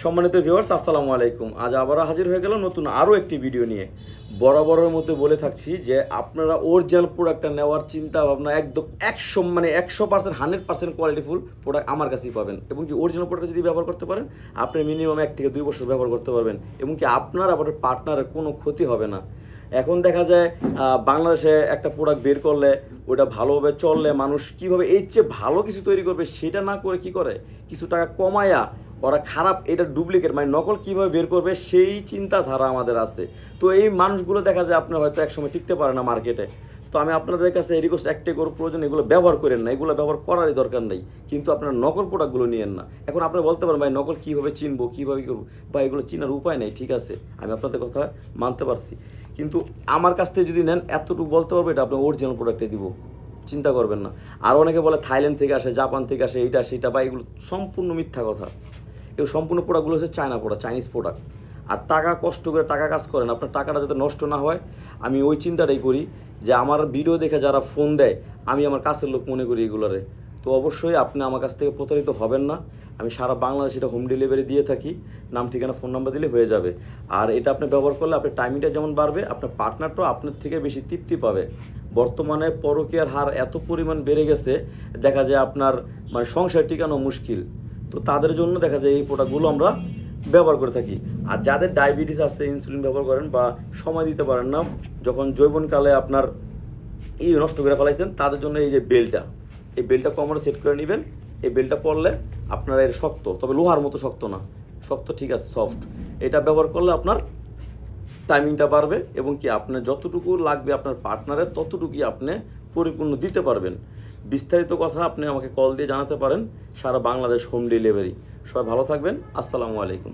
সম্মানিত ভিউয়ার্স, আসসালামু আলাইকুম। আজ আবারও হাজির হয়ে গেলাম নতুন আরও একটি ভিডিও নিয়ে। বরাবরের মধ্যে বলে থাকছি যে আপনারা অরিজিনাল প্রোডাক্টটা নেওয়ার চিন্তা ভাবনা একদম 100% 100% কোয়ালিটিফুল প্রোডাক্ট আমার কাছেই পাবেন। এবং কি অরিজিনাল প্রোডাক্ট যদি ব্যবহার করতে পারেন, আপনি মিনিমাম 1 থেকে 2 বছর ব্যবহার করতে পারবেন এবং কি আপনার আবার পার্টনারের কোনো ক্ষতি হবে না। এখন দেখা যায় বাংলাদেশে একটা প্রোডাক্ট বের করলে ওটা ভালোভাবে চললে মানুষ কীভাবে এর চেয়ে ভালো কিছু তৈরি করবে সেটা না করে কি করে, কিছু টাকা কমায়া ওরা খারাপ এটা ডুপ্লিকেট মানে নকল কীভাবে বের করবে সেই চিন্তাধারা আমাদের আছে। তো এই মানুষগুলো দেখা যায় আপনার হয়তো একসময় টিকতে পারে না মার্কেটে। তো আমি আপনাদের কাছে রিকোয়েস্ট একটাই করব, প্রয়োজন এগুলো ব্যবহার করেন না, এগুলো ব্যবহার করারই দরকার নেই, কিন্তু আপনারা নকল প্রোডাক্টগুলো নিয়েন না। এখন আপনারা বলতে পারেন ভাই নকল কীভাবে চিনবো, কীভাবে করবো, বা এগুলো চিনার উপায় নেই। ঠিক আছে, আমি আপনাদের কথা মানতে পারছি, কিন্তু আমার কাছ থেকে যদি নেন এতটুকু বলতে পারবো এটা আপনার অরিজিনাল প্রোডাক্টে দিব, চিন্তা করবেন না। আর অনেকে বলে থাইল্যান্ড থেকে আসে, জাপান থেকে আসে, এইটা সেটা, বা এগুলো সম্পূর্ণ মিথ্যা কথা। এই সম্পূর্ণ প্রোডাক্টগুলো হচ্ছে চায়না প্রোডাক্ট, চাইনিজ প্রোডাক্ট। আর টাকা কষ্ট করে টাকা কাজ করেন, আপনার টাকাটা যাতে নষ্ট না হয় আমি ওই চিন্তাটাই করি যে আমার ভিডিও দেখে যারা ফোন দেয় আমি আমার কাছের লোক মনে করি এগুলোরে। তো অবশ্যই আপনি আমার কাছ থেকে প্রতারিত হবেন না। আমি সারা বাংলাদেশে এটা হোম ডেলিভারি দিয়ে থাকি, নাম ঠিকানা ফোন নাম্বার দিলে হয়ে যাবে। আর এটা আপনি ব্যবহার করলে আপনার টাইমিংটা যেমন বাড়বে, আপনার পার্টনারটাও আপনার থেকে বেশি তৃপ্তি পাবে। বর্তমানে পরকীয়ার হার এত পরিমাণ বেড়ে গেছে, দেখা যায় আপনার মানে সংসার টিকানো মুশকিল। তো তাদের জন্য দেখা যায় এই প্রোডাক্টগুলো আমরা ব্যবহার করে থাকি। আর যাদের ডায়াবেটিস আছে, ইনসুলিন ব্যবহার করেন বা সময় দিতে পারেন না, যখন যৌবনকালে আপনার নষ্ট করে ফেলাইছেন, তাদের জন্য এই যে বেল্টটা, এই বেল্টটা কমরে সেট করে নেবেন। এই বেল্টটা পরলে আপনার এর শক্ত, তবে লোহার মতো শক্ত না, শক্ত ঠিক আছে, সফট। এটা ব্যবহার করলে আপনার টাইমিংটা বাড়বে এবং কি আপনার যতটুকু লাগবে আপনার পার্টনারের ততটুকুই আপনি পরিপূর্ণ দিতে পারবেন। বিস্তারিত কথা আপনি আমাকে কল দিয়ে জানাতে পারেন। সারা বাংলাদেশ হোম ডেলিভারি। সবাই ভালো থাকবেন। আসসালামু আলাইকুম।